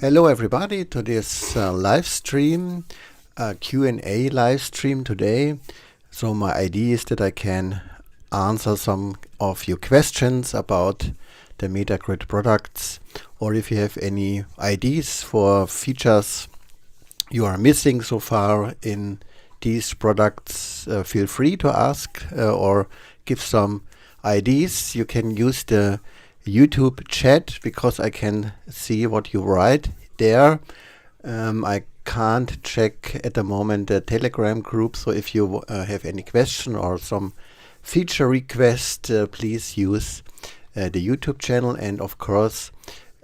Hello everybody to this live stream, Q&A live stream today. So my idea is that I can answer some of your questions about the Metagrid products, or if you have any ideas for features you are missing so far in these products, feel free to ask or give some ideas. You can use the YouTube chat because I can see what you write there. I can't check at the moment the Telegram group, so if you have any question or some feature request, please use the YouTube channel. And of course,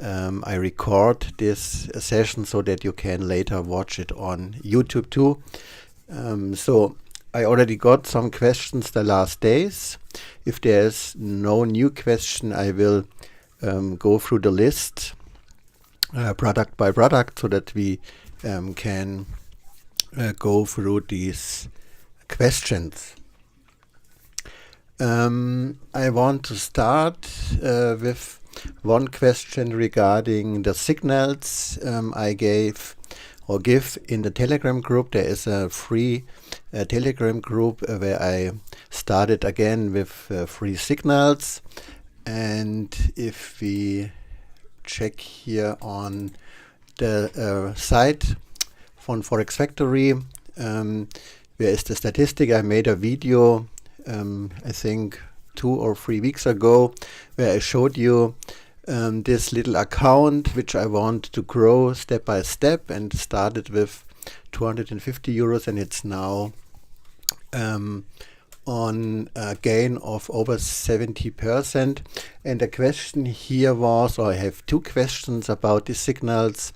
I record this session so that you can later watch it on YouTube too. So I already got some questions the last days. If there's no new question, I will go through the list product by product so that we can go through these questions. I want to start with one question regarding the signals I give in the Telegram group. There is a free Telegram group where I started again with free signals. And if we check here on the site from Forex Factory, where is the statistic? I made a video, I think 2 or 3 weeks ago, where I showed you this little account which I want to grow step by step, and started with 250 euros, and it's now on a gain of over 70%. And the question here was, or I have 2 questions about the signals.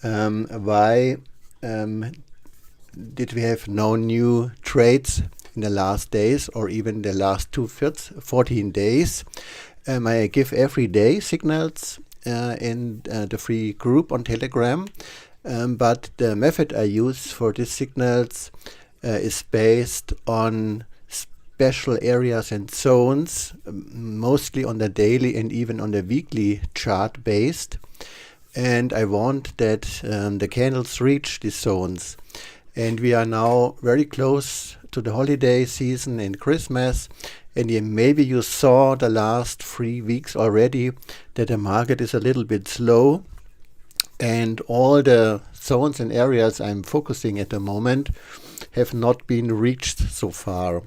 Why did we have no new trades in the last days, or even the last 14 days? I give every day signals in the free group on Telegram, but the method I use for these signals is based on special areas and zones, mostly on the daily and even on the weekly chart based. And I want that the candles reach these zones. And we are now very close to the holiday season and Christmas. And maybe you saw the last 3 weeks already that the market is a little bit slow. And all the zones and areas I'm focusing at the moment have not been reached so far.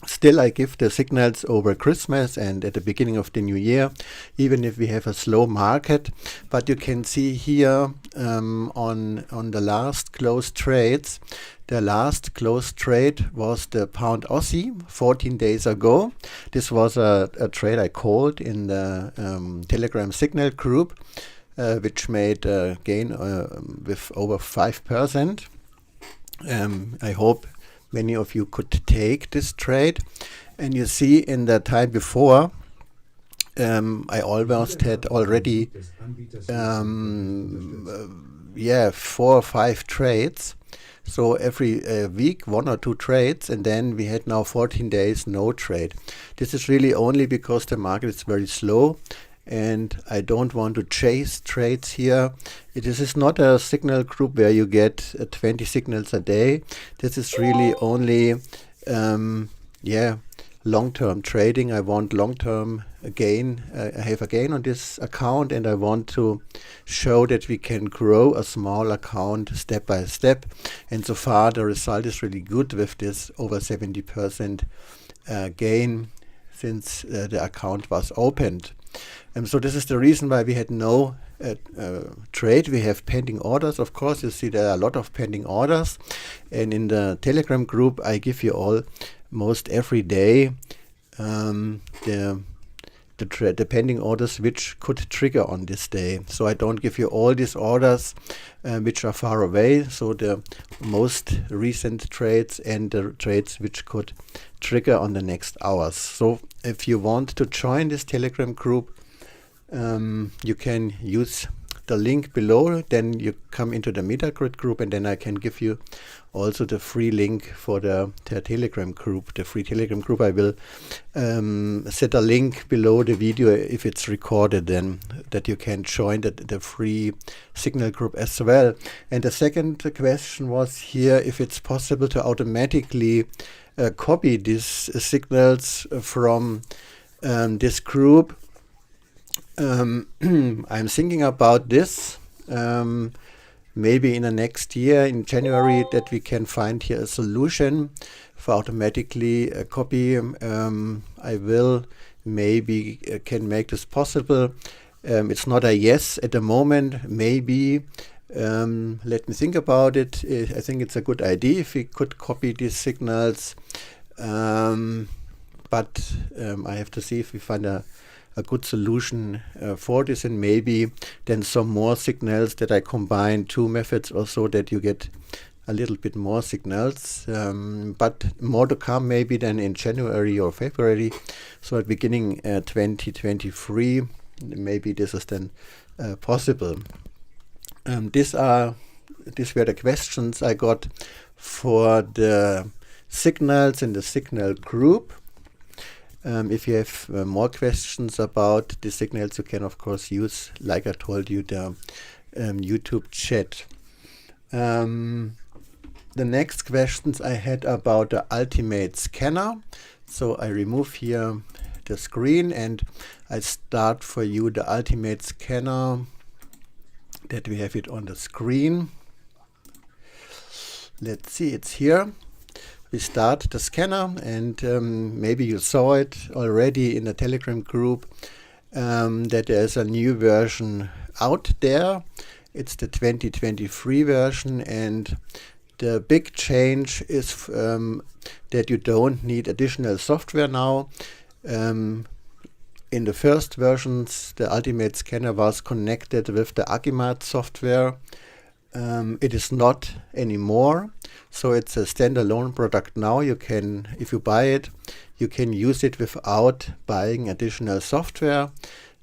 Still, I give the signals over Christmas and at the beginning of the new year, even if we have a slow market. But you can see here on the last closed trades, the last closed trade was the pound Aussie 14 days ago. This was a trade I called in the Telegram Signal group, which made a gain with over 5%. I hope many of you could take this trade. And you see in the time before, I almost had already 4 or 5 trades. So every week 1 or 2 trades, and then we had now 14 days no trade. This is really only because the market is very slow, and I don't want to chase trades here. This is not a signal group where you get 20 signals a day. This is really only long-term trading. I want long-term gain. I have a gain on this account, and I want to show that we can grow a small account step by step. And so far the result is really good with this over 70% gain since the account was opened. So this is the reason why we had no trade. We have pending orders. Of course, you see there are a lot of pending orders. And in the Telegram group, I give you almost every day the pending orders which could trigger on this day. So I don't give you all these orders which are far away. So the most recent trades and the trades which could trigger on the next hours. So if you want to join this Telegram group, you can use the link below, then you come into the Metagrid group, and then I can give you also the free link for the Telegram group. The free Telegram group, I will set a link below the video if it's recorded, then that you can join the free signal group as well. And the second question was here if it's possible to automatically copy these signals from this group. I'm thinking about this. Maybe in the next year, in January, that we can find here a solution for automatically copy. I will maybe can make this possible. It's not a yes at the moment. Maybe. Let me think about it. I think it's a good idea if we could copy these signals. But I have to see if we find a good solution for this, and maybe then some more signals that I combine two methods or so that you get a little bit more signals. But more to come maybe then in January or February. So at beginning 2023, maybe this is then possible. These were the questions I got for the signals in the signal group. If you have more questions about the signals, you can of course use, like I told you, the YouTube chat. The next questions I had about the Agimat Scanner. So I remove here the screen and I start for you the Agimat Scanner, that we have it on the screen. Let's see, it's here. We start the scanner, and maybe you saw it already in the Telegram group that there's a new version out there. It's the 2023 version, and the big change is that you don't need additional software now. In the first versions, the Agimat Scanner was connected with the Agimat software. It is not anymore, so it's a standalone product now. You can, if you buy it, you can use it without buying additional software.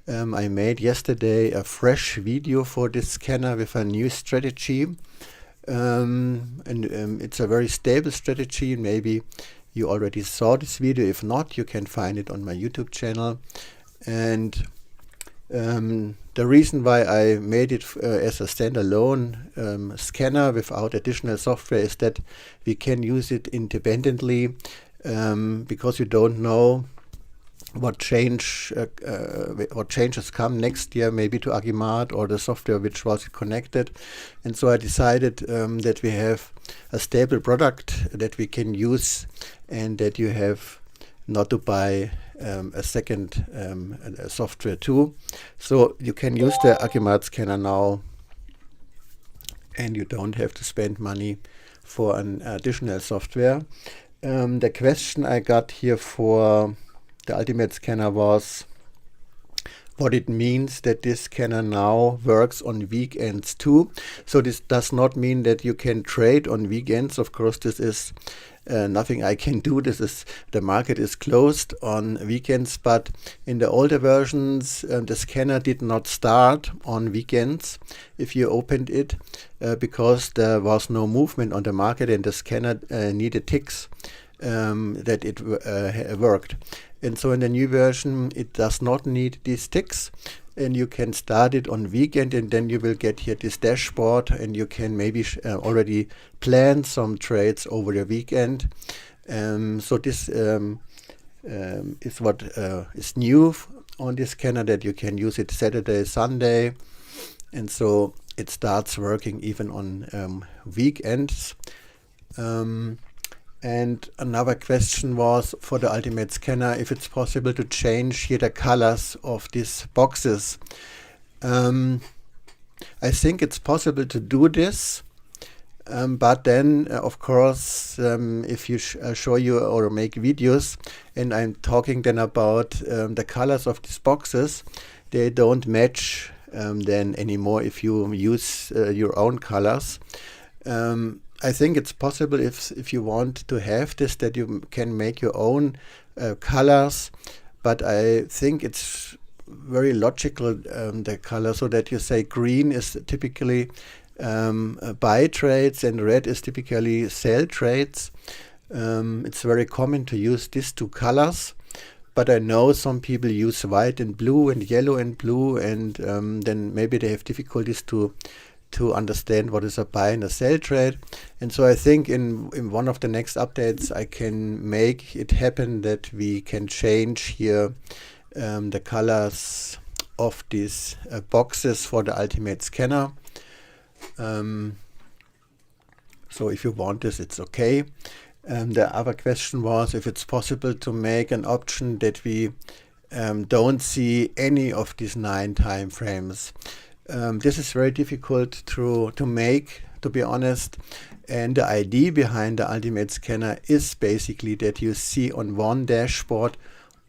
I made yesterday a fresh video for this scanner with a new strategy, and it's a very stable strategy. Maybe you already saw this video. If not, you can find it on my YouTube channel. And the reason why I made it as a standalone scanner without additional software is that we can use it independently, because you don't know what changes come next year, maybe to Agimat or the software which was connected. And so I decided that we have a stable product that we can use, and that you have not to buy a second software too. So you can use the Agimat Scanner now, and you don't have to spend money for an additional software. The question I got here for the Agimat Scanner was what it means that this scanner now works on weekends too. So this does not mean that you can trade on weekends. Of course, this is nothing I can do. The market is closed on weekends, but in the older versions, the scanner did not start on weekends if you opened it, because there was no movement on the market, and the scanner needed ticks that it worked. And so in the new version, it does not need these ticks, and you can start it on weekend, and then you will get here this dashboard, and you can maybe already plan some trades over the weekend. So this is what is new on this scanner, that you can use it Saturday, Sunday, and so it starts working even on weekends. And another question was for the Agimat Scanner, if it's possible to change here the colors of these boxes. I think it's possible to do this, but then of course if you show you or make videos, and I'm talking then about the colors of these boxes, they don't match then anymore if you use your own colors. I think it's possible if you want to have this, that you can make your own colors, but I think it's very logical, the color, so that you say green is typically buy trades and red is typically sell trades. It's very common to use these two colors, but I know some people use white and blue and yellow and blue, and then maybe they have difficulties to understand what is a buy and a sell trade. And so I think in one of the next updates I can make it happen that we can change here the colors of these boxes for the Agimat Scanner. So if you want this, it's okay. The other question was if it's possible to make an option that we don't see any of these 9 time frames. This is very difficult to make, to be honest. And the idea behind the Agimat Scanner is basically that you see on one dashboard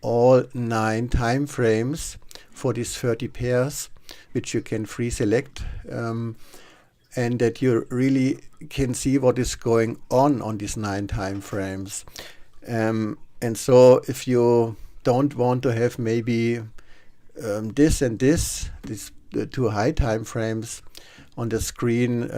all 9 time frames for these 30 pairs, which you can free select. And that you really can see what is going on these 9 time frames. And so if you don't want to have maybe this and these 2 high time frames on the screen,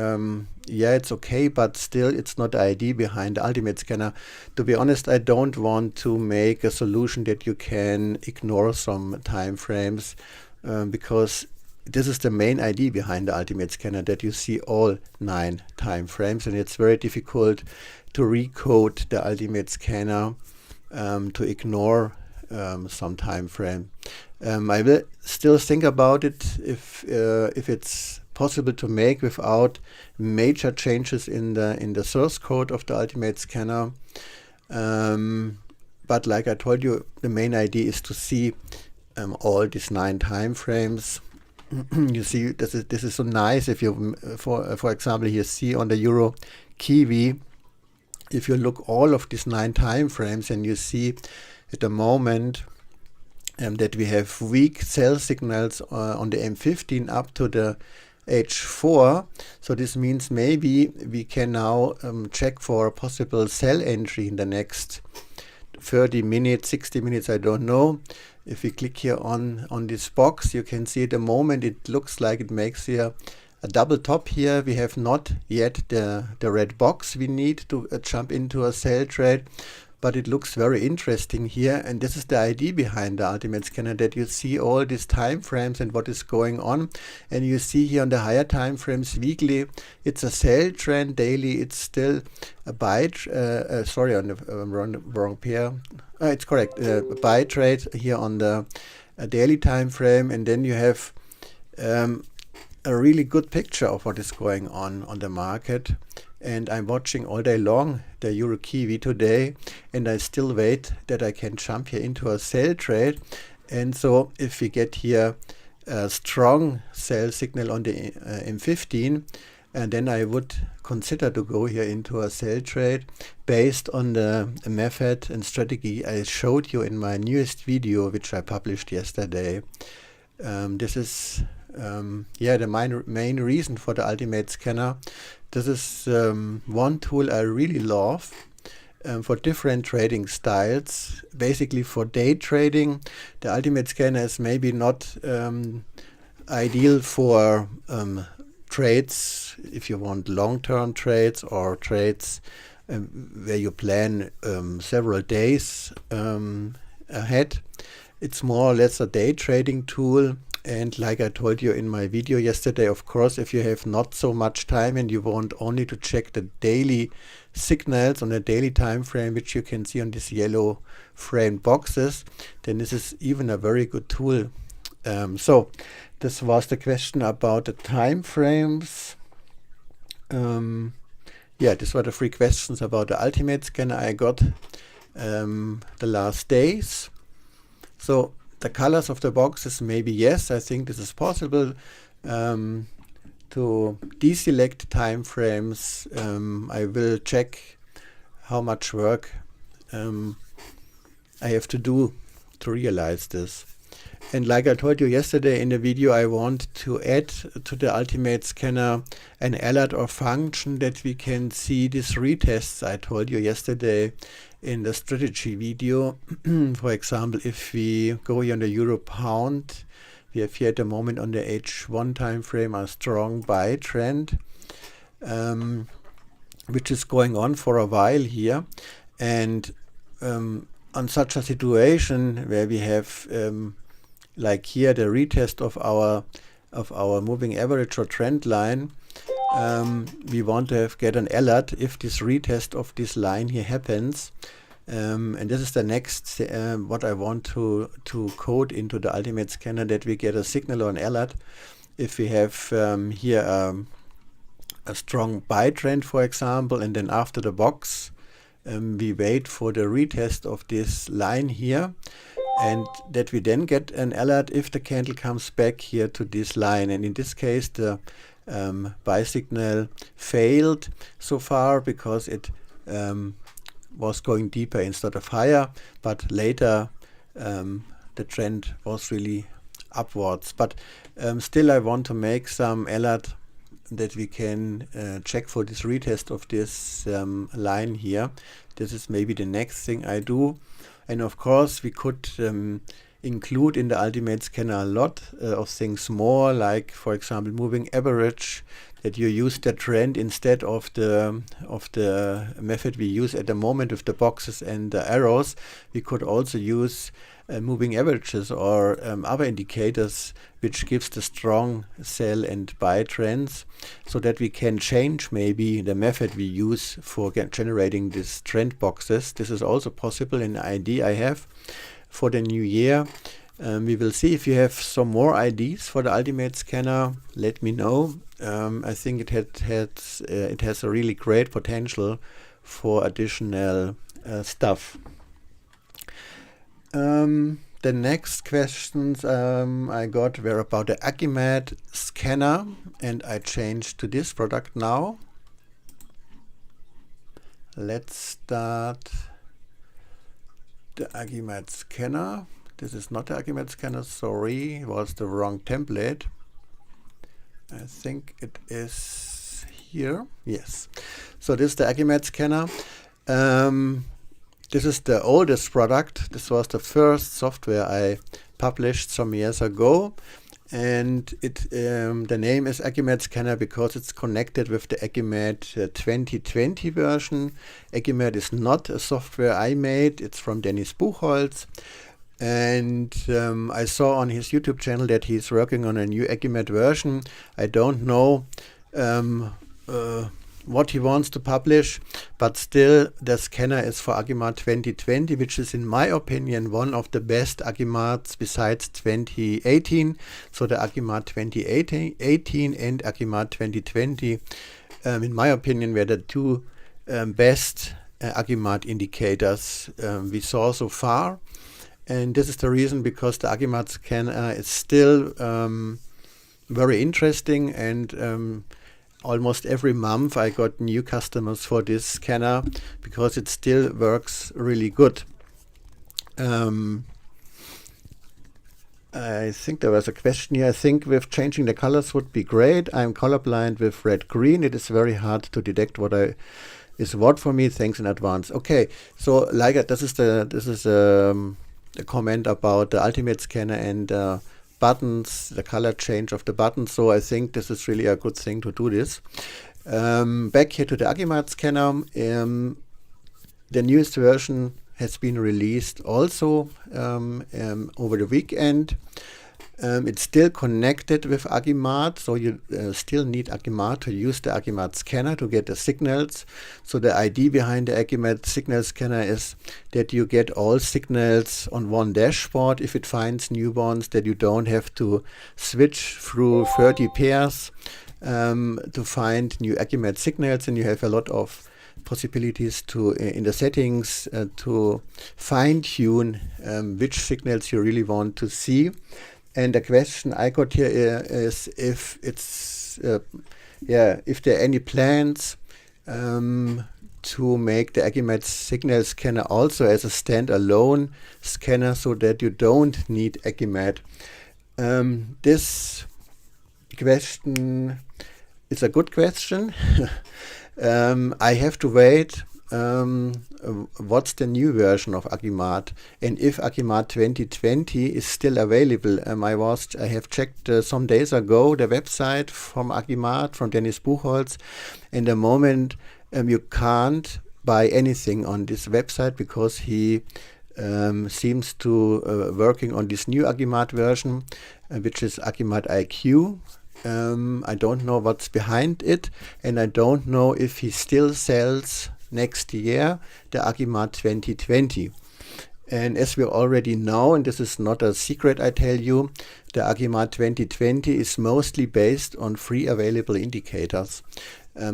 yeah, it's okay, but still it's not the idea behind the Agimat Scanner. To be honest, I don't want to make a solution that you can ignore some time frames, because this is the main idea behind the Agimat Scanner, that you see all 9 time frames, and it's very difficult to recode the Agimat Scanner to ignore some time frame. I will still think about it if it's possible to make without major changes in the source code of the Agimat Scanner. But like I told you, the main idea is to see all these 9 time frames. You see, this is so nice. If you, for example, you see on the Euro Kiwi, if you look all of these 9 time frames, and you see at the moment that we have weak sell signals on the M15 up to the H4. So this means maybe we can now check for a possible sell entry in the next 30 minutes, 60 minutes, I don't know. If we click here on this box, you can see at the moment it looks like it makes here a double top here. We have not yet the red box we need to jump into a sell trade, but it looks very interesting here. And this is the idea behind the Agimat Scanner, that you see all these time frames and what is going on. And you see here on the higher time frames weekly, it's a sell trend. Daily, it's still a buy. Sorry, on the wrong pair. It's correct. Buy trade here on the daily time frame, and then you have a really good picture of what is going on the market. And I'm watching all day long the Euro Kiwi today, and I still wait that I can jump here into a sell trade. And so if we get here a strong sell signal on the M15, and then I would consider to go here into a sell trade based on the method and strategy I showed you in my newest video, which I published yesterday. This is the main reason for the Agimat Scanner. This is one tool I really love for different trading styles. Basically for day trading, the Agimat Scanner is maybe not ideal for trades if you want long-term trades or trades where you plan several days ahead. It's more or less a day trading tool. And like I told you in my video yesterday, of course, if you have not so much time and you want only to check the daily signals on a daily time frame, which you can see on these yellow framed boxes, then this is even a very good tool. So this was the question about the time frames. These were the 3 questions about the Agimat Scanner I got the last days. So the colors of the boxes, maybe yes, I think this is possible to deselect time frames. I will check how much work I have to do to realize this. And like I told you yesterday in the video, I want to add to the Agimat Scanner an alert or function that we can see these retests I told you yesterday in the strategy video. For example, if we go here on the Euro Pound We have here at the moment on the H1 time frame a strong buy trend, which is going on for a while here. And on such a situation where we have like here the retest of our moving average or trend line, we want to get an alert if this retest of this line here happens. And this is the next what I want to code into the Agimat Scanner, that we get a signal or an alert if we have here a strong buy trend, for example, and then after the box we wait for the retest of this line here, and that we then get an alert if the candle comes back here to this line. And in this case the buy signal failed so far because it was going deeper instead of higher, but later the trend was really upwards. But still I want to make some alert that we can check for this retest of this line here. This is maybe the next thing I do. And of course we could include in the Agimat Scanner a lot of things more, like for example moving average, that you use the trend instead of the method we use at the moment with the boxes and the arrows. We could also use moving averages or other indicators which gives the strong sell and buy trends, so that we can change maybe the method we use for generating these trend boxes. This is also possible, an idea I have for the new year. We will see. If you have some more ideas for the Agimat Scanner, let me know. I think it has a really great potential for additional stuff. The next questions I got were about the Agimat Scanner, and I changed to this product now. Let's start the Agimat Scanner. This is not the Agimat Scanner, sorry, it was the wrong template. I think it is here. Yes. So this is the Agimat Scanner. This is the oldest product. This was the first software I published some years ago. And the name is Agimat Scanner because it's connected with the Agimat 2020 version. Agimat is not a software I made. It's from Dennis Buchholz. And I saw on his YouTube channel that he's working on a new Agimat version. I don't know what he wants to publish, but still the scanner is for Agimat 2020, which is in my opinion one of the best Agimats besides 2018. So the Agimat 2018 and Agimat 2020 in my opinion were the two best Agimat indicators we saw so far. And this is the reason, because the Agimat Scanner is still very interesting, and almost every month I got new customers for this scanner because it still works really good. I think there was a question here. I think with changing the colors would be great. I'm colorblind with red-green. It is very hard to detect what is what for me. Thanks in advance. Okay, so like this is a comment about the Agimat Scanner and buttons, the color change of the buttons. So I think this is really a good thing to do this. Back here to the Agimat Scanner. The newest version has been released also over the weekend. It's still connected with Agimat, so you still need Agimat to use the Agimat Scanner to get the signals. So the idea behind the Agimat Signal Scanner is that you get all signals on one dashboard. If it finds new ones, that you don't have to switch through 30 pairs to find new Agimat signals, and you have a lot of possibilities to in the settings to fine-tune which signals you really want to see. And the question I got here is if it's if there are any plans to make the Agimat Signal Scanner also as a standalone scanner, so that you don't need Agimat. This question is a good question. I have to wait what's the new version of Agimat, and if Agimat 2020 is still available. I have checked some days ago the website from Agimat, from Dennis Buchholz, and the moment you can't buy anything on this website because he seems to working on this new Agimat version, which is Agimat IQ. I don't know what's behind it, and I don't know if he still sells next year the Agimat 2020. And as we already know, and this is not a secret I tell you, the Agimat 2020 is mostly based on free available indicators.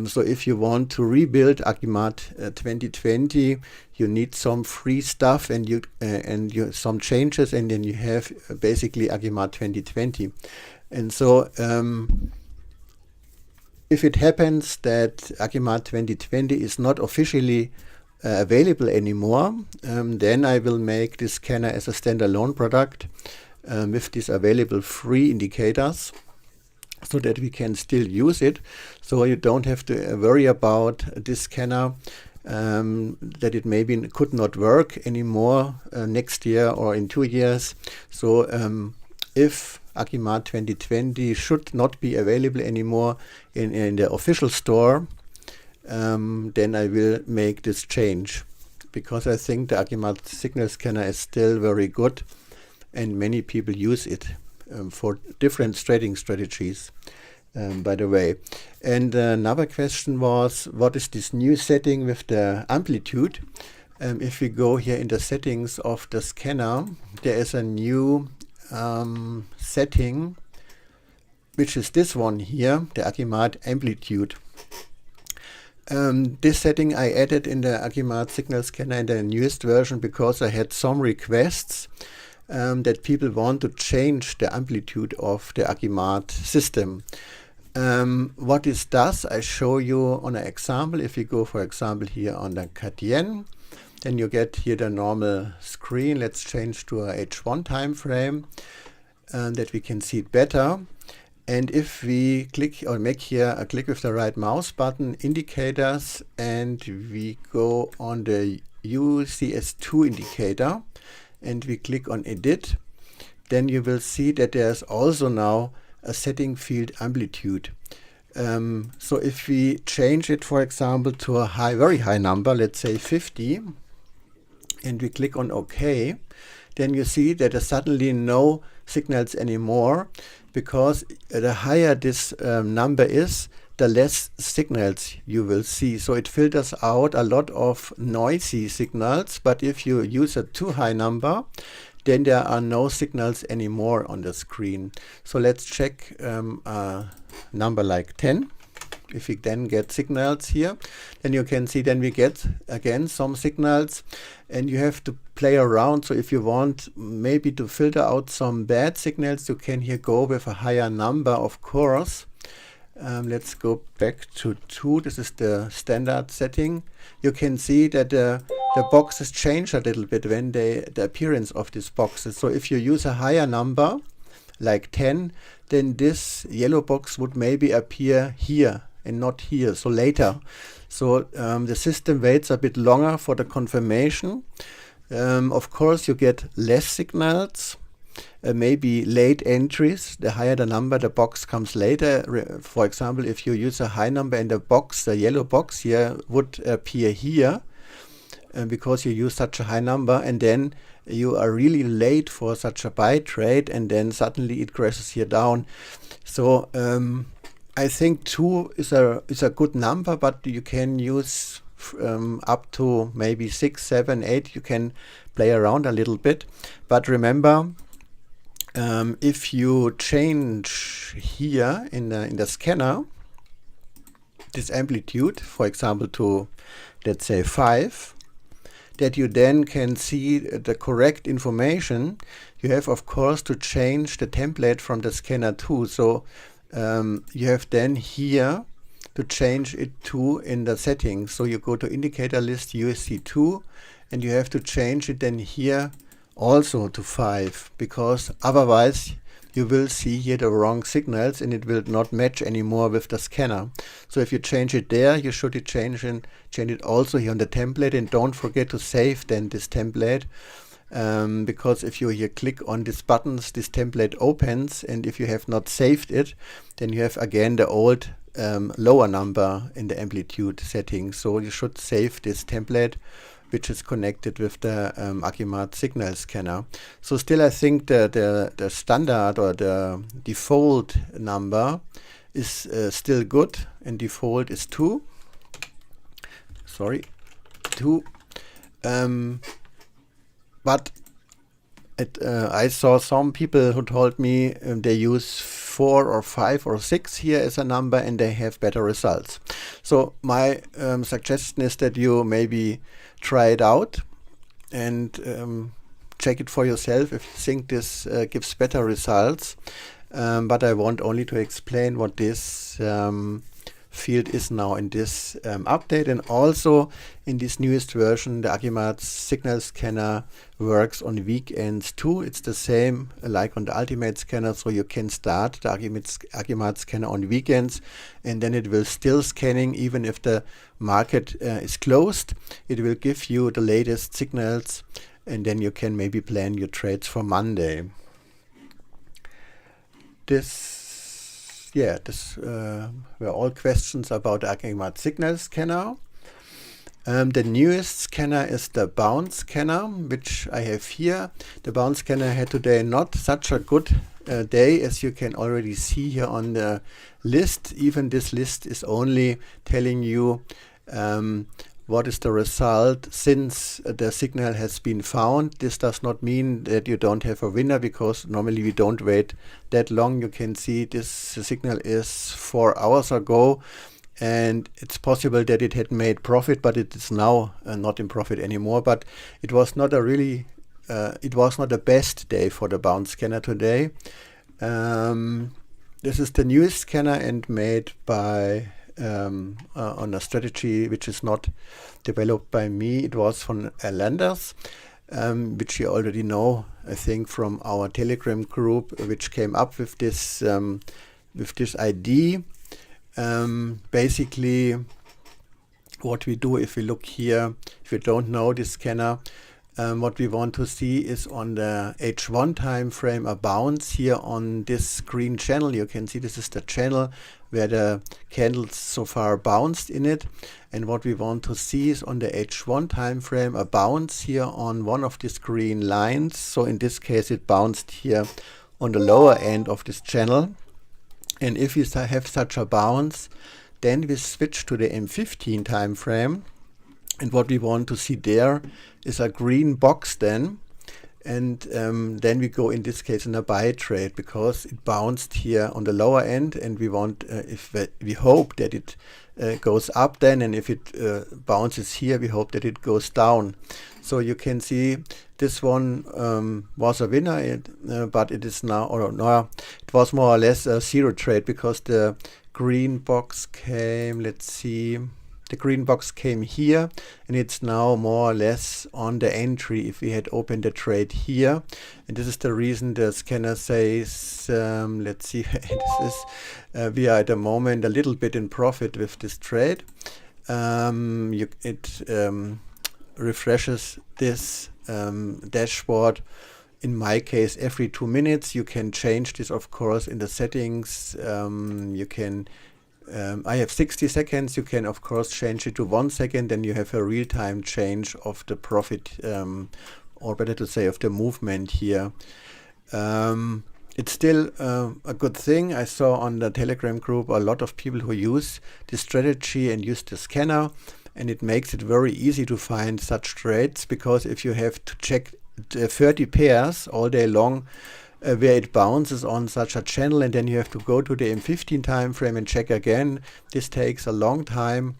So if you want to rebuild Agimat 2020, you need some free stuff and some changes, and then you have basically Agimat 2020. And so if it happens that Agimat 2020 is not officially available anymore, then I will make this scanner as a standalone product with these available free indicators, so that we can still use it. So you don't have to worry about this scanner, that it maybe could not work anymore next year or in 2 years. So if Agimat 2020 should not be available anymore in the official store, then I will make this change, because I think the Agimat Signal Scanner is still very good and many people use it for different trading strategies, by the way. And another question was, what is this new setting with the amplitude? If we go here in the settings of the scanner, there is a new setting, which is this one here, the Agimat amplitude. This setting I added in the Agimat Signal Scanner in the newest version because I had some requests that people want to change the amplitude of the Agimat system. What this does, I show you on an example. If you go, for example, here on the Catien, then you get here the normal screen. Let's change to a H1 time frame, that we can see it better. And if we click or make here a click with the right mouse button, indicators, and we go on the UCS2 indicator, and we click on edit, then you will see that there's also now a setting field amplitude. So if we change it, for example, to a very high number, let's say 50, and we click on OK, then you see that there's suddenly no signals anymore, because the higher this number is, the less signals you will see. So it filters out a lot of noisy signals, but if you use a too high number, then there are no signals anymore on the screen. So let's check a number like 10. If we then get signals here, then you can see then we get again some signals, and you have to play around. So if you want maybe to filter out some bad signals, you can here go with a higher number, of course. Let's go back to 2. This is the standard setting. You can see that the boxes change a little bit when the appearance of these boxes. So if you use a higher number, like 10, then this yellow box would maybe appear here and not here, so later. So the system waits a bit longer for the confirmation. Of course, you get less signals, maybe late entries. The higher the number, the box comes later. For example, if you use a high number in the box, the yellow box here would appear here, because you use such a high number, and then you are really late for such a buy trade, and then suddenly it crashes here down. So I think 2 is a good number, but you can use up to maybe 6, 7, 8. You can play around a little bit, but remember, if you change here in the scanner this amplitude, for example, to, let's say, 5, that you then can see the correct information, you have, of course, to change the template from the scanner too. So you have then here to change it to in the settings. So you go to indicator list USC2, and you have to change it then here also to 5, because otherwise you will see here the wrong signals and it will not match anymore with the scanner. So if you change it there, you should change it also here on the template, and don't forget to save then this template. Because if you here click on these buttons, this template opens, and if you have not saved it, then you have again the old lower number in the amplitude setting. So you should save this template, which is connected with the Agimat Signal Scanner. So still I think the standard or the default number is still good, and default is 2. Sorry, 2. But I saw some people who told me they use 4 or 5 or 6 here as a number and they have better results. So my suggestion is that you maybe try it out and check it for yourself if you think this gives better results. But I want only to explain what this field is now in this update, and also in this newest version the Agimat Signal Scanner works on weekends too. It's the same like on the Ultimate Scanner, so you can start the Agimat Scanner on weekends and then it will still scanning even if the market is closed. It will give you the latest signals and then you can maybe plan your trades for Monday. This were all questions about the Agimat Signal Scanner. The newest scanner is the bounce scanner, which I have here. The bounce scanner had today not such a good day, as you can already see here on the list. Even this list is only telling you what is the result since the signal has been found. This does not mean that you don't have a winner, because normally we don't wait that long. You can see this signal is 4 hours ago, and it's possible that it had made profit, but it is now not in profit anymore. But it was not a really, it was not the best day for the bounce scanner today. This is the newest scanner and made by on a strategy which is not developed by me. It was from Landers, which you already know, I think, from our Telegram group, which came up with this idea. Basically, what we do, if we look here, if you don't know this scanner, what we want to see is on the H1 time frame a bounce here on this green channel. You can see this is the channel where the candles so far bounced in it, and what we want to see is on the H1 time frame a bounce here on one of these green lines. So in this case it bounced here on the lower end of this channel, and if we have such a bounce, then we switch to the M15 time frame, and what we want to see there is a green box then, and then we go in this case in a buy trade, because it bounced here on the lower end, and we want if we hope that it goes up then, and if it bounces here, we hope that it goes down. So you can see this one was a winner, but it is now, or no, it was more or less a zero trade, because the green box came, let's see, the green box came here, and it's now more or less on the entry if we had opened the trade here. And this is the reason the scanner says, let's see, this is, we are at the moment a little bit in profit with this trade. It refreshes this dashboard, in my case, every 2 minutes. You can change this, of course, in the settings. You can I have 60 seconds. You can of course change it to 1 second, then you have a real-time change of the profit, or better to say of the movement here. It's still a good thing. I saw on the Telegram group a lot of people who use this strategy and use the scanner, and it makes it very easy to find such trades, because if you have to check 30 pairs all day long, where it bounces on such a channel, and then you have to go to the M15 time frame and check again. This takes a long time,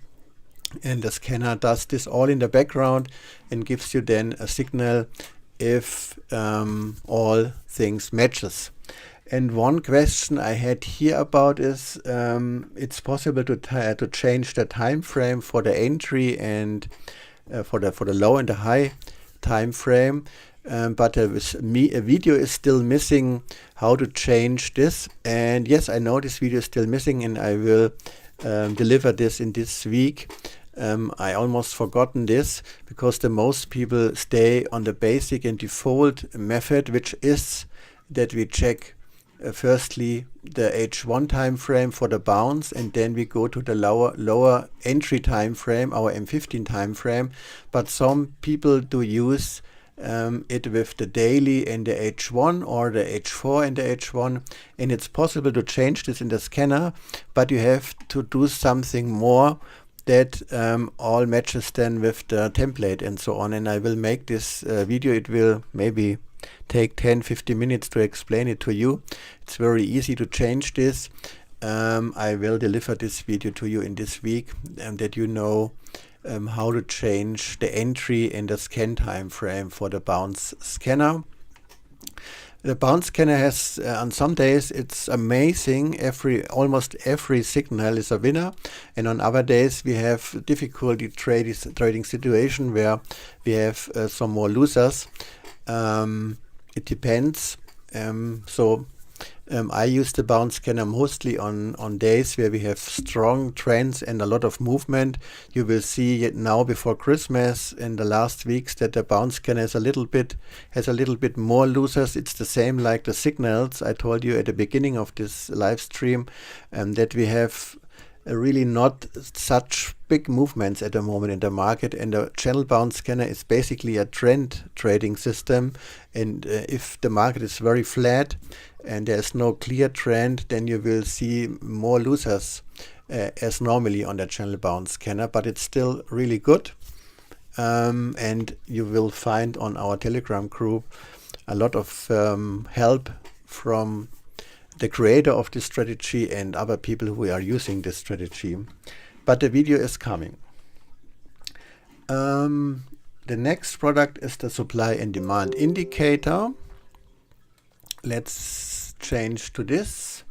and the scanner does this all in the background and gives you then a signal if all things matches. And one question I had here about is it's possible to change the time frame for the entry and for the low and the high time frame. but a video is still missing how to change this. And yes, I know this video is still missing, and I will deliver this in this week. I almost forgotten this because the most people stay on the basic and default method, which is that we check firstly the H1 time frame for the bounce, and then we go to the lower entry time frame, our M15 time frame. But some people do use it with the daily and the H1 or the H4 and the H1, and it's possible to change this in the scanner, but you have to do something more that all matches then with the template and so on. And I will make this video. It will maybe take 10-15 minutes to explain it to you. It's very easy to change this. I will deliver this video to you in this week, that you know how to change the entry and the scan time frame for the bounce scanner. The bounce scanner has, on some days, it's amazing. Almost every signal is a winner, and on other days we have difficulty trading situation where we have some more losers. It depends. I use the bounce scanner mostly on days where we have strong trends and a lot of movement. You will see now before Christmas in the last weeks that the bounce scanner has a little bit more losers. It's the same like the signals I told you at the beginning of this live stream, that we have really not such big movements at the moment in the market, and the channel bounce scanner is basically a trend trading system. And if the market is very flat and there's no clear trend, then you will see more losers as normally on the channel bounce scanner, but it's still really good. And you will find on our Telegram group a lot of help from the creator of this strategy and other people who are using this strategy. But the video is coming. The next product is the supply and demand indicator. Let's change to this.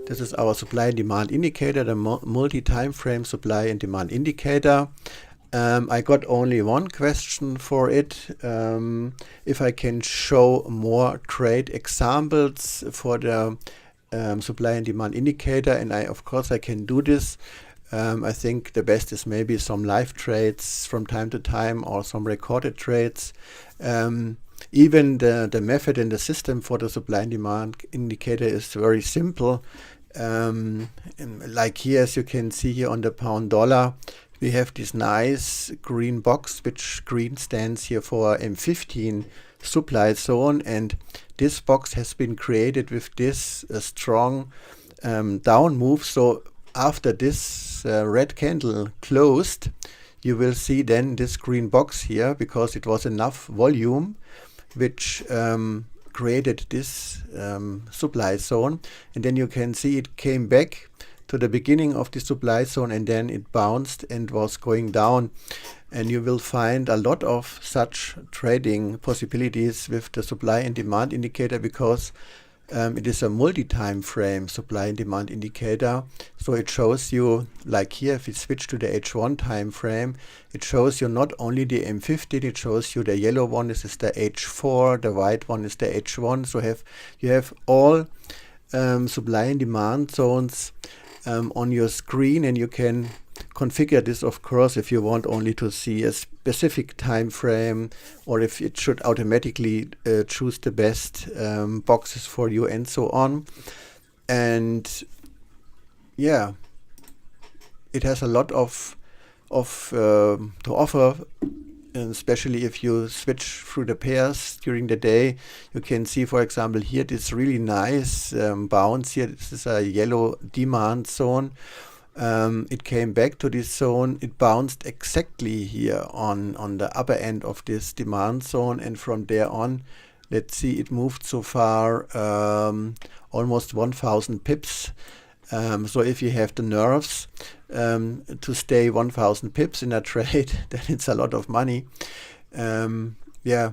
This is our supply and demand indicator, the multi-time frame supply and demand indicator. I got only one question for it. If I can show more trade examples for the supply and demand indicator, and of course I can do this. I think the best is maybe some live trades from time to time or some recorded trades. Even the method and the system for the supply and demand indicator is very simple. Like here, as you can see here on the pound dollar, we have this nice green box, which green stands here for M15 supply zone, and this box has been created with this strong down move. So after this red candle closed, you will see then this green box here, because it was enough volume which created this supply zone. And then you can see it came back to the beginning of the supply zone, and then it bounced and was going down. And you will find a lot of such trading possibilities with the supply and demand indicator, because it is a multi-time frame supply and demand indicator. So it shows you, like here, if we switch to the H1 time frame, it shows you not only the M15, it shows you the yellow one, this is the H4, the white one is the H1. So you have all supply and demand zones on your screen, and you can configure this, of course, if you want only to see a specific time frame, or if it should automatically choose the best boxes for you, and so on. And yeah, it has a lot of to offer, especially if you switch through the pairs during the day. You can see, for example, here this really nice bounce here. This is a yellow demand zone. It came back to this zone. It bounced exactly here on the upper end of this demand zone, and from there on, let's see, it moved so far almost 1,000 pips. So if you have the nerves to stay 1,000 pips in a trade, then it's a lot of money. Yeah,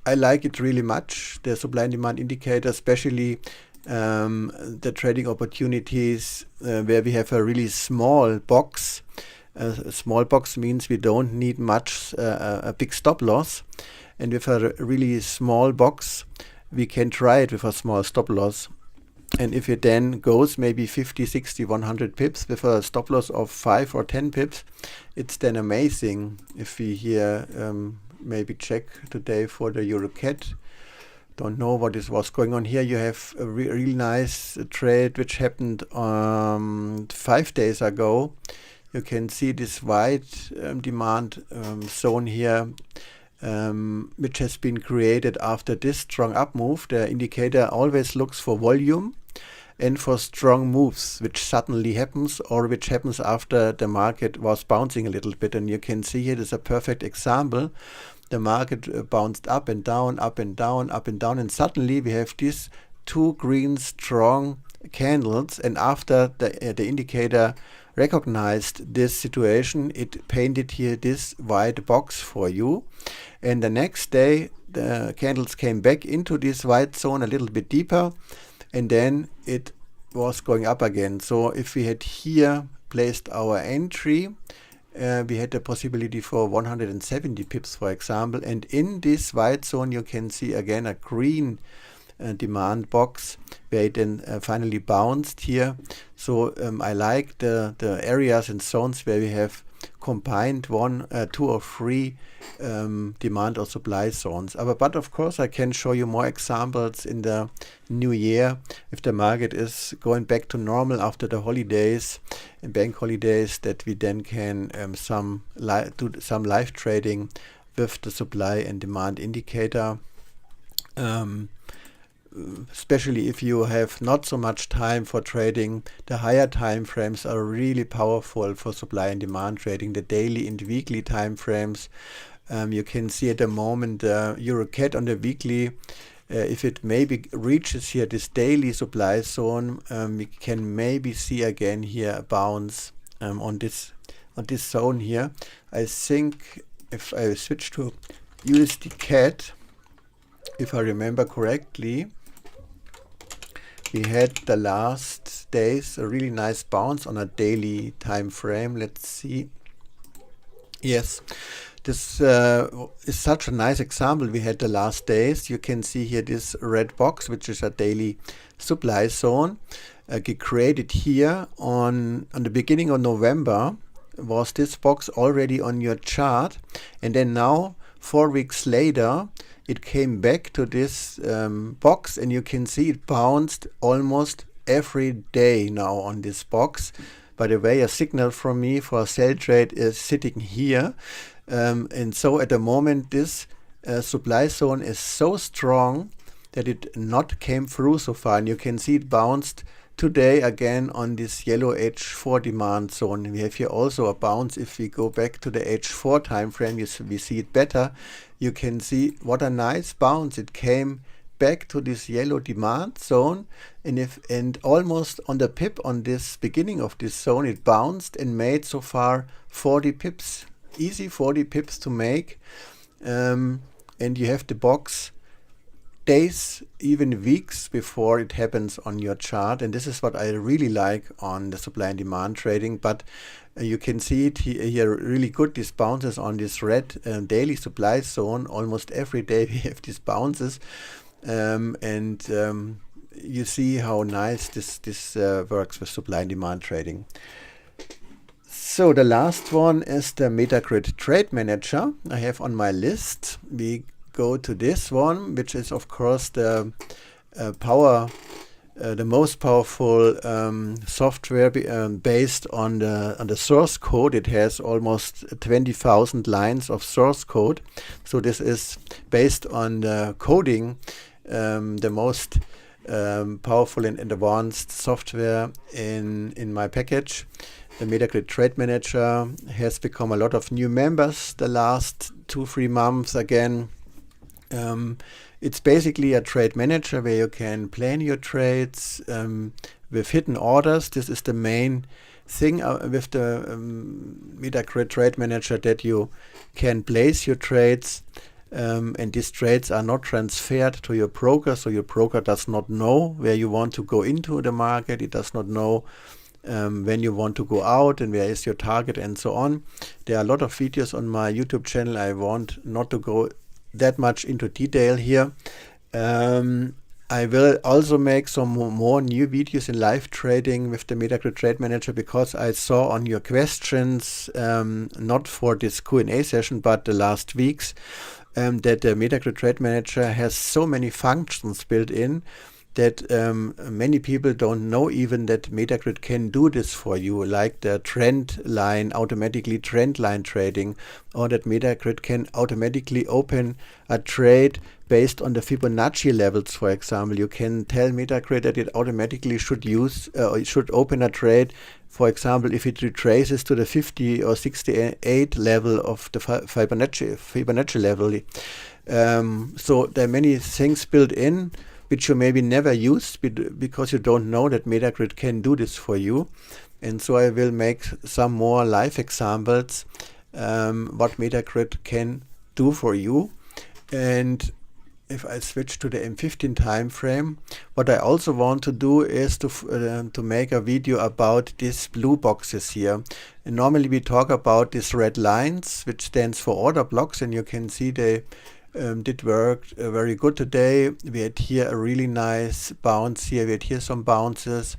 I like it really much, the supply and demand indicator, especially the trading opportunities where we have a really small box. A small box means we don't need much, a big stop loss. And with a really small box, we can try it with a small stop loss. And if it then goes maybe 50, 60, 100 pips with a stop loss of 5 or 10 pips, it's then amazing. If we here maybe check today for the EuroCAD, don't know what was going on here. You have a really nice trade which happened 5 days ago. You can see this white demand zone here, which has been created after this strong up move. The indicator always looks for volume and for strong moves, which suddenly happens or which happens after the market was bouncing a little bit. And you can see here, this is a perfect example. The market bounced up and down, up and down, up and down, and suddenly we have these 2 green strong candles. And after the indicator recognized this situation, it painted here this white box for you. And the next day, the candles came back into this white zone a little bit deeper, and then it was going up again. So if we had here placed our entry, we had the possibility for 170 pips, for example. And in this white zone, you can see again a green demand box where it then finally bounced here. So I like the areas and zones where we have combined 1, 2 or 3 demand or supply zones. But of course I can show you more examples in the new year if the market is going back to normal after the holidays and bank holidays, that we then can do some live trading with the supply and demand indicator. Especially if you have not so much time for trading, the higher time frames are really powerful for supply and demand trading. The daily and weekly time frames, you can see at the moment EuroCAD on the weekly, if it maybe reaches here this daily supply zone, we can maybe see again here a bounce on this zone here. I think if I switch to USD CAD, if I remember correctly, we had the last days a really nice bounce on a daily time frame. Let's see. Yes, this is such a nice example. We had the last days. You can see here this red box, which is a daily supply zone, created here on the beginning of November. Was this box already on your chart? And then now, 4 weeks later, it came back to this box, and you can see it bounced almost every day now on this box. By the way, a signal from me for a sell trade is sitting here. And so at the moment, this supply zone is so strong that it not came through so far. And you can see it bounced today again on this yellow H4 demand zone. We have here also a bounce. If we go back to the H4 time frame, we see it better. You can see what a nice bounce. It came back to this yellow demand zone, and almost on the pip on this beginning of this zone, it bounced and made so far 40 pips. Easy 40 pips to make. And you have the box days, even weeks before it happens on your chart. And this is what I really like on the supply and demand trading. But you can see it here really good, these bounces on this red daily supply zone. Almost every day we have these bounces. You see how nice this works with supply and demand trading. So the last one is the Metagrid Trademanager I have on my list. We go to this one, which is of course the most powerful software based on the source code. It has almost 20,000 lines of source code. So this is based on the coding, the most powerful and advanced software in my package. The Metagrid Trademanager has become a lot of new members the last 2-3 months again. It's basically a trade manager where you can plan your trades with hidden orders. This is the main thing with the Metagrid Trademanager, that you can place your trades, and these trades are not transferred to your broker, so your broker does not know where you want to go into the market. It does not know when you want to go out and where is your target and so on. There are a lot of videos on my YouTube channel. I want not to go that much into detail here. I will also make some more new videos in live trading with the Metagrid Trademanager, because I saw on your questions, not for this Q&A session, but the last weeks, that the Metagrid Trademanager has so many functions built in that many people don't know even that Metagrid can do this for you, like the trend line, automatically trend line trading, or that Metagrid can automatically open a trade based on the Fibonacci levels, for example. You can tell Metagrid that it automatically should open a trade, for example, if it retraces to the 50 or 68 level of the Fibonacci level. So there are many things built in which you maybe never used because you don't know that Metagrid can do this for you. And so I will make some more live examples what Metagrid can do for you. And if I switch to the M15 time frame, what I also want to do is to make a video about these blue boxes here. And normally we talk about these red lines, which stands for order blocks, and you can see they did work very good today. We had here a really nice bounce here. We had here some bounces,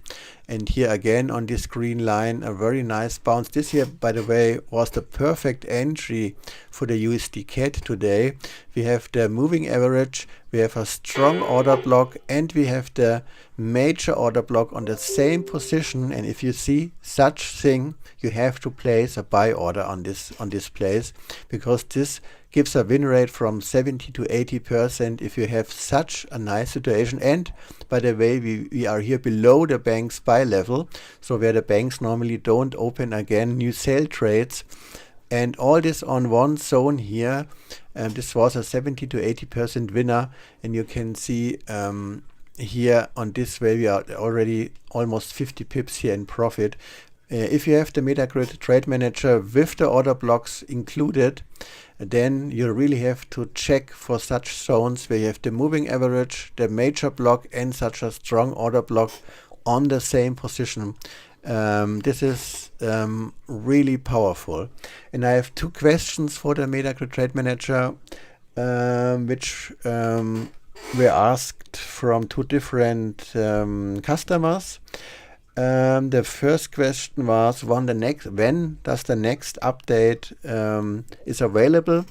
and here again on this green line a very nice bounce. This here, by the way, was the perfect entry for the USD CAD today. We have the moving average, we have a strong order block, and we have the major order block on the same position. And if you see such thing, you have to place a buy order on this place, because this gives a win rate from 70 to 80% if you have such a nice situation. And by the way, we are here below the bank's buy level, so where the banks normally don't open again new sale trades, and all this on one zone here. This was a 70 to 80% winner, and you can see here on this way we are already almost 50 pips here in profit. If you have the Metagrid Trademanager with the order blocks included, then you really have to check for such zones where you have the moving average, the major block, and such a strong order block on the same position. This is really powerful. And I have two questions for the Metagrid Trademanager, which were asked from two different customers. The first question was when does the next update is available.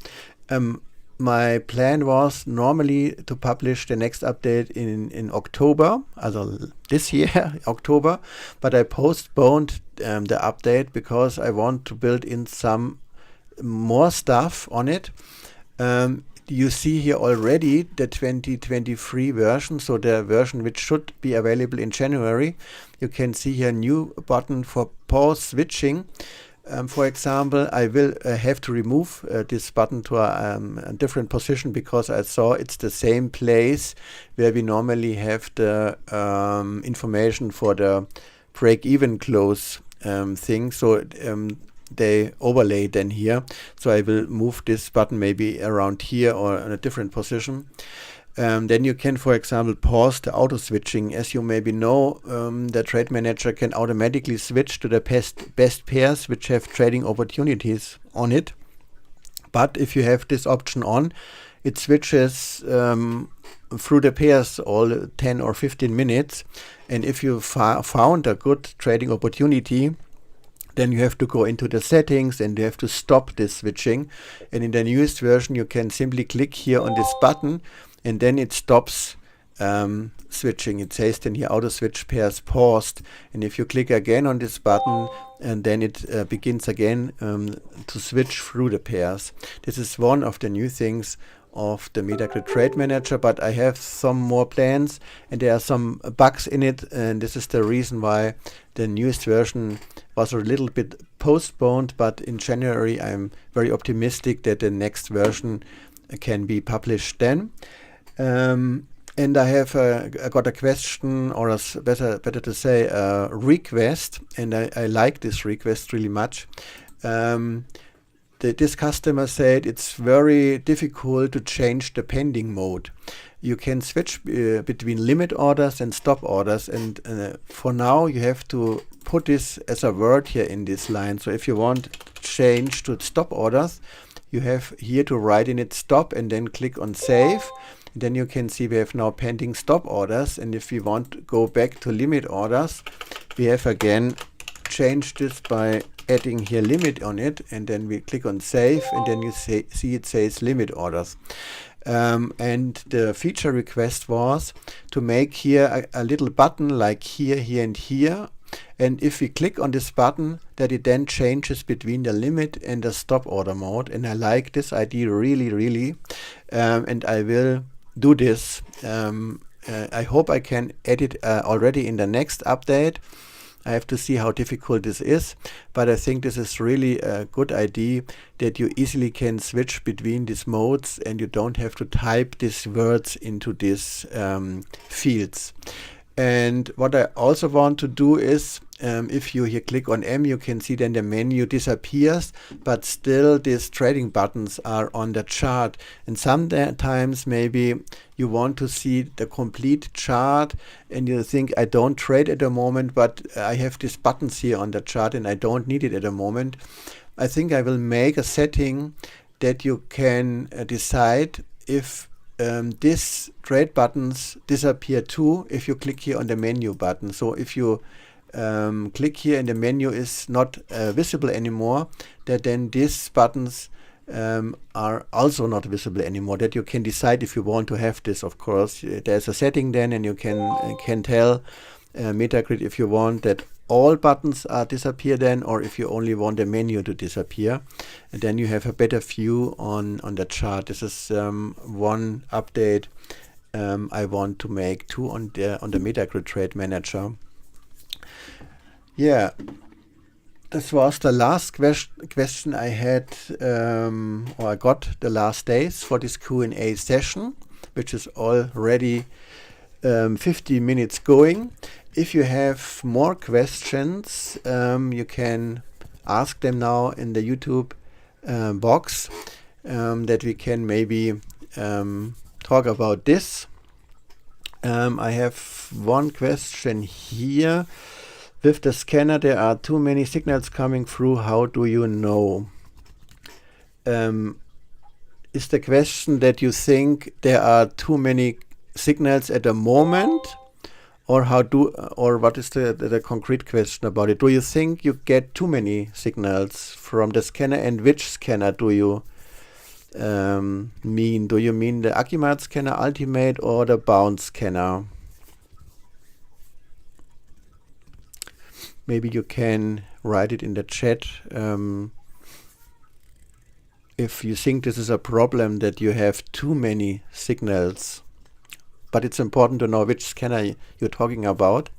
My plan was normally to publish the next update in October, also this year, October, but I postponed the update because I want to build in some more stuff on it. You see here already the 2023 version, so the version which should be available in January. You can see here a new button for pause switching. For example, I will have to remove this button to a different position, because I saw it's the same place where we normally have the information for the break-even close thing. So they overlay then here. So I will move this button maybe around here or in a different position. Then you can, for example, pause the auto switching. As you maybe know, the Trademanager can automatically switch to the best pairs which have trading opportunities on it. But if you have this option on, it switches through the pairs all 10 or 15 minutes. And if you found a good trading opportunity, then you have to go into the settings and you have to stop this switching. And in the newest version, you can simply click here on this button, and then it stops switching. It says then here auto switch pairs paused. And if you click again on this button, and then it begins again to switch through the pairs. This is one of the new things of the Metagrid Trademanager, but I have some more plans, and there are some bugs in it, and this is the reason why the newest version was a little bit postponed. But in January I'm very optimistic that the next version can be published then. And I have got a question, or better to say a request, and I like this request really much. This customer said it's very difficult to change the pending mode. You can switch between limit orders and stop orders, and for now you have to put this as a word here in this line. So if you want change to stop orders, you have here to write in it stop and then click on save. Then you can see we have now pending stop orders, and if we want to go back to limit orders, we have again changed this by adding here limit on it, and then we click on save, and then you see it says limit orders. And the feature request was to make here a little button like here, here and here, and if we click on this button, that it then changes between the limit and the stop order mode. And I like this idea really, and I will do this. I hope I can edit already in the next update. I have to see how difficult this is, but I think this is really a good idea that you easily can switch between these modes and you don't have to type these words into these fields. And what I also want to do is, if you here click on M, you can see then the menu disappears, but still these trading buttons are on the chart. And sometimes maybe you want to see the complete chart and you think, I don't trade at the moment, but I have these buttons here on the chart and I don't need it at the moment. I think I will make a setting that you can decide if these trade buttons disappear too if you click here on the menu button. So if you click here and the menu is not visible anymore, that then these buttons are also not visible anymore. That you can decide if you want to have this. Of course, there's a setting then, and you can tell Metagrid if you want that all buttons disappear then, or if you only want the menu to disappear, and then you have a better view on the chart. This is one update I want to make too on the Metagrid Trademanager. Yeah, this was the last question I had, or I got the last days for this Q&A session, which is already 50 minutes going. If you have more questions, you can ask them now in the YouTube box, that we can maybe talk about this. I have one question here. With the scanner, there are too many signals coming through. How do you know? Is the question that you think there are too many signals at the moment? Or what is the concrete question about it? Do you think you get too many signals from the scanner, and which scanner do you mean? Do you mean the Agimat Scanner Ultimate or the Bounce Scanner? Maybe you can write it in the chat if you think this is a problem that you have too many signals. But it's important to know which scanner you're talking about.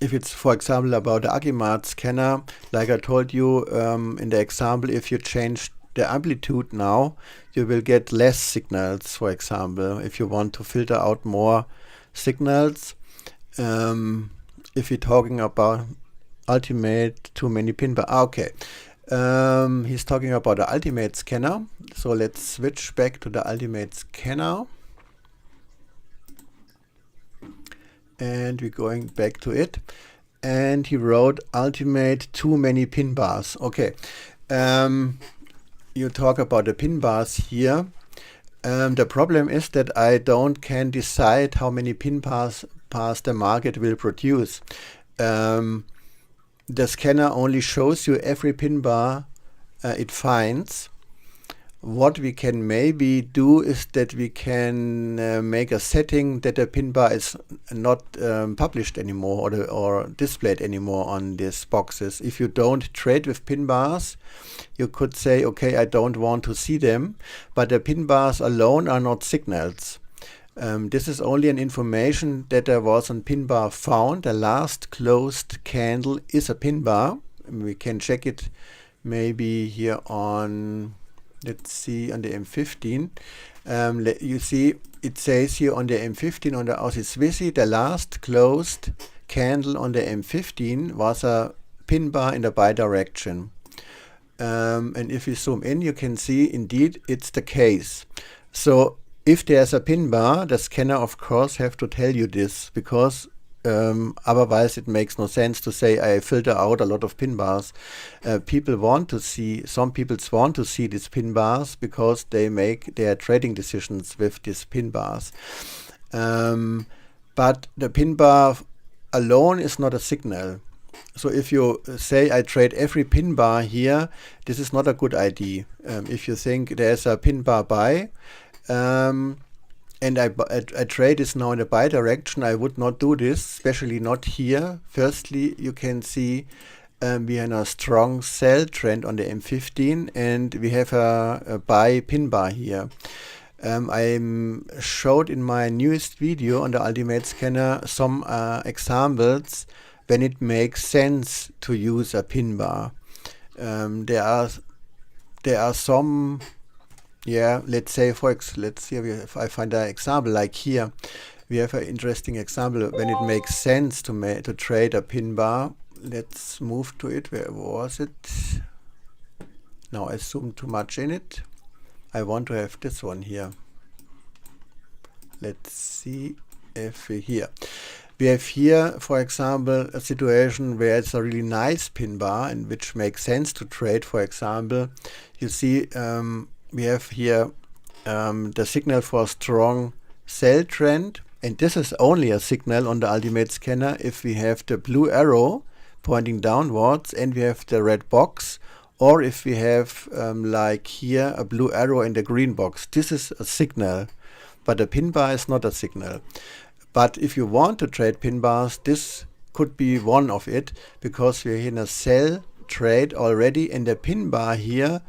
If it's, for example, about the Agimat scanner, like I told you in the example, if you change the amplitude now, you will get less signals, for example, if you want to filter out more signals. If you're talking about Ultimate, too many pin bar. Okay. He's talking about the Ultimate Scanner. So let's switch back to the Ultimate Scanner. And we're going back to it. And he wrote Ultimate, too many pin bars. Okay. You talk about the pin bars here. The problem is that I can decide how many pin bars the market will produce. The scanner only shows you every pin bar it finds. What we can maybe do is that we can make a setting that the pin bar is not published anymore or displayed anymore on these boxes. If you don't trade with pin bars, you could say, okay, I don't want to see them, but the pin bars alone are not signals. This is only an information that there was a pin bar found. The last closed candle is a pin bar. We can check it maybe here on, let's see, on the M15. You see it says here on the M15 on the Aussie Swissy, the last closed candle on the M15 was a pin bar in the buy direction. And if you zoom in, you can see indeed it's the case. So If there's a pin bar, the scanner of course have to tell you this, because otherwise it makes no sense to say I filter out a lot of pin bars. People want to see, some people want to see these pin bars because they make their trading decisions with these pin bars. But the pin bar alone is not a signal. So if you say I trade every pin bar here, this is not a good idea. If you think there's a pin bar buy, and I trade this now in the buy direction, I would not do this, especially not here. Firstly, you can see we have a strong sell trend on the M15, and we have a buy pin bar here. I showed in my newest video on the Agimat Scanner some examples when it makes sense to use a pin bar. There are some, let's say let's see if I find an example like here. We have an interesting example when it makes sense to trade a pin bar. Let's move to it. Where was it? Now I zoomed too much in it. I want to have this one here. Let's see if here. We have here, for example, a situation where it's a really nice pin bar and which makes sense to trade. For example, you see we have here the signal for a strong sell trend, and this is only a signal on the Agimat Scanner if we have the blue arrow pointing downwards and we have the red box, or if we have like here a blue arrow and a green box. This is a signal, but a pin bar is not a signal. But if you want to trade pin bars, this could be one of it, because we're in a sell trade already, and the pin bar here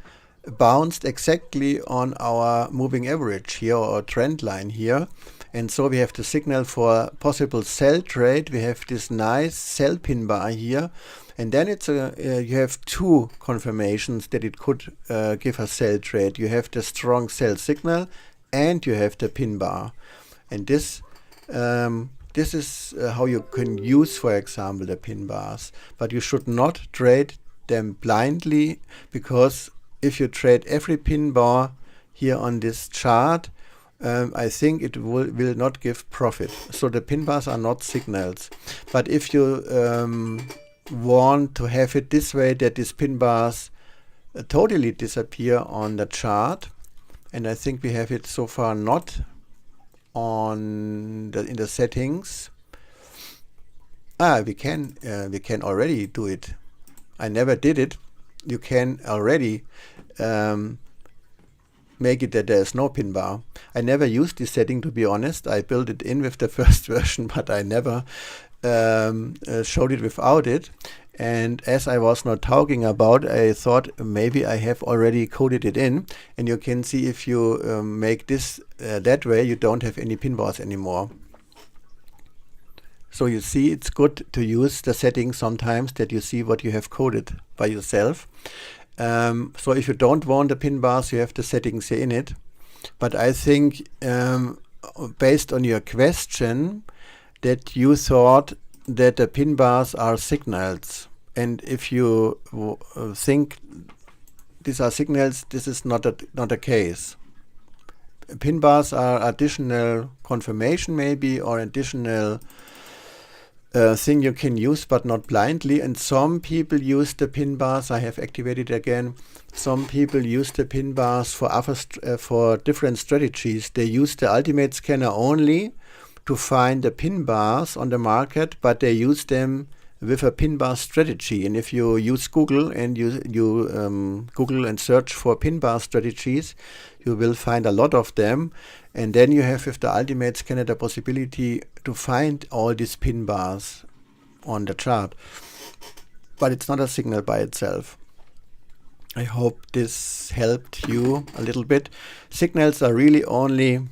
bounced exactly on our moving average here, or trend line here. And so we have the signal for possible sell trade. We have this nice sell pin bar here, and then it's you have two confirmations that it could give a sell trade. You have the strong sell signal and you have the pin bar, and this is how you can use, for example, the pin bars. But you should not trade them blindly, because if you trade every pin bar here on this chart, I think it will not give profit. So the pin bars are not signals. But if you want to have it this way, that these pin bars totally disappear on the chart, and I think we have it so far not on in the settings. We can already do it. I never did it. You can already make it that there is no pin bar. I never used this setting, to be honest. I built it in with the first version, but I never showed it without it. And as I was not talking about, I thought maybe I have already coded it in. And you can see if you make this that way, you don't have any pin bars anymore. So you see, it's good to use the settings sometimes, that you see what you have coded by yourself. So if you don't want the pin bars, you have the settings here in it. But I think based on your question, that you thought that the pin bars are signals. And if you think these are signals, this is not a case. Pin bars are additional confirmation maybe, or additional thing you can use, but not blindly. And some people use the pin bars. I have activated again. Some people use the pin bars for other for different strategies. They use the Agimat Scanner only to find the pin bars on the market, but they use them with a pin bar strategy. And if you use Google and you Google and search for pin bar strategies, you will find a lot of them. And then you have with the Agimat Scanner the possibility to find all these pin bars on the chart. But it's not a signal by itself. I hope this helped you a little bit. Signals are really only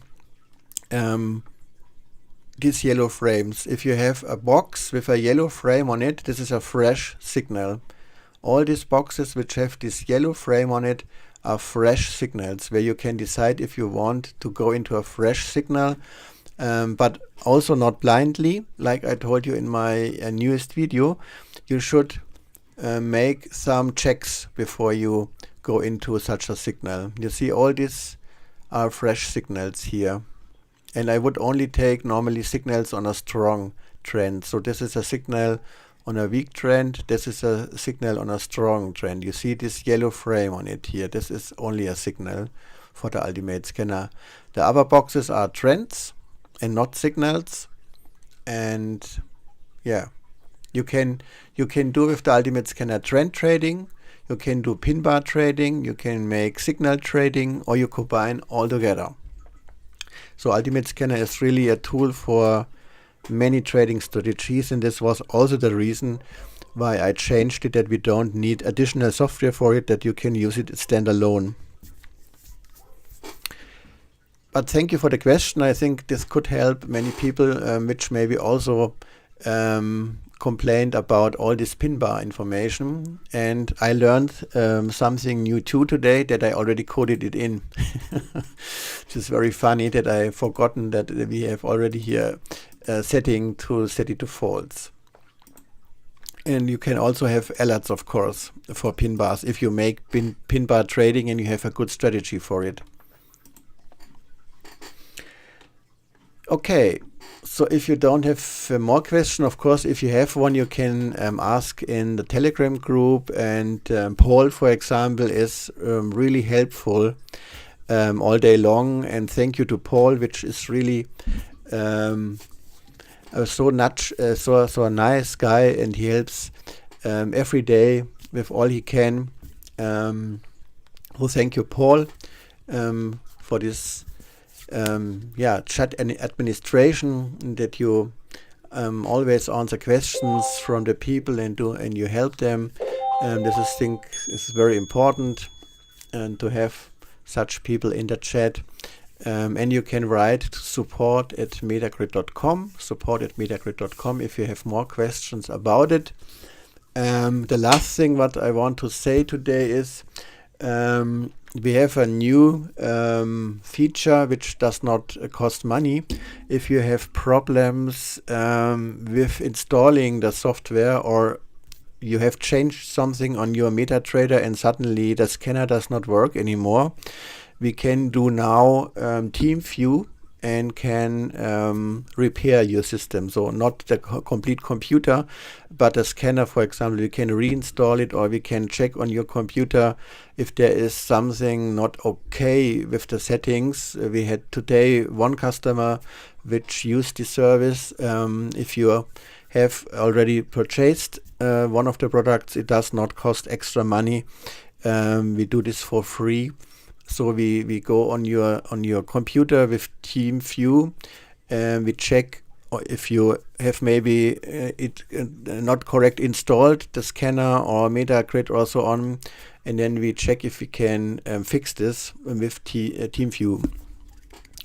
these yellow frames. If you have a box with a yellow frame on it, this is a fresh signal. All these boxes which have this yellow frame on it are fresh signals, where you can decide if you want to go into a fresh signal, but also not blindly. Like I told you in my newest video, you should make some checks before you go into such a signal. You see all these are fresh signals here. And I would only take normally signals on a strong trend. So this is a signal on a weak trend. This is a signal on a strong trend. You see this yellow frame on it here. This is only a signal for the Ultimate Scanner. The other boxes are trends and not signals. And yeah, you can do with the Ultimate Scanner trend trading. You can do pin bar trading. You can make signal trading, or you combine all together. So Ultimate Scanner is really a tool for many trading strategies, and this was also the reason why I changed it, that we don't need additional software for it, that you can use it standalone. But thank you for the question. I think this could help many people which maybe also complained about all this pin bar information. And I learned something new too today, that I already coded it in. Which is very funny that I forgotten that we have already here a setting to set it to false. And you can also have alerts, of course, for pin bars if you make pin bar trading and you have a good strategy for it. Okay, so if you don't have more questions, of course, if you have one, you can ask in the Telegram group. And Paul, for example, is really helpful all day long. And thank you to Paul, which is really so a nice guy, and he helps every day with all he can. So thank you, Paul, for this chat and administration, that you always answer questions from the people and you help them. This is very important, and to have such people in the chat. And you can write to support@metagrid.com if you have more questions about it. The last thing what I want to say today is we have a new feature which does not cost money. If you have problems with installing the software, or you have changed something on your MetaTrader and suddenly the scanner does not work anymore, we can do now team view and can repair your system. So not the complete computer, but a scanner, for example. We can reinstall it, or we can check on your computer if there is something not okay with the settings. We had today one customer which used the service. If you have already purchased one of the products, it does not cost extra money. We do this for free. So we go on your computer with team view, and we check if you have maybe it not correct installed, the scanner or Metagrid or so on, and then we check if we can fix this with team view.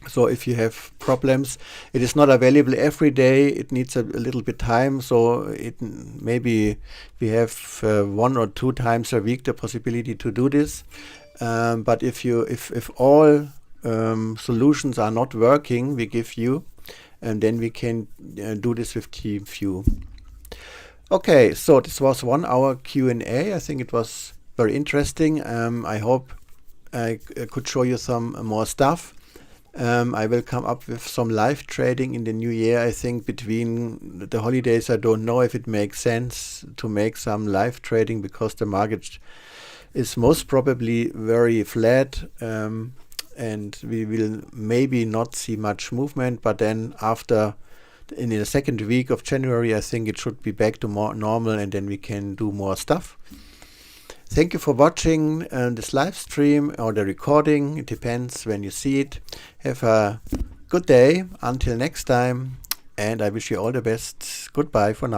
So if you have problems, it is not available every day. It needs a little bit time. So maybe we have 1 or 2 times a week the possibility to do this. But if all solutions are not working, we give you, and then we can do this with team view. Okay, so this was 1 hour Q&A. I think it was very interesting. I hope I could show you some more stuff. I will come up with some live trading in the new year. I think between the holidays, I don't know if it makes sense to make some live trading, because the market is most probably very flat, and we will maybe not see much movement. But then in the second week of January, I think it should be back to more normal, and then we can do more stuff. Thank you for watching this live stream or the recording. It depends when you see it. Have a good day. Until next time, and I wish you all the best. Goodbye for now.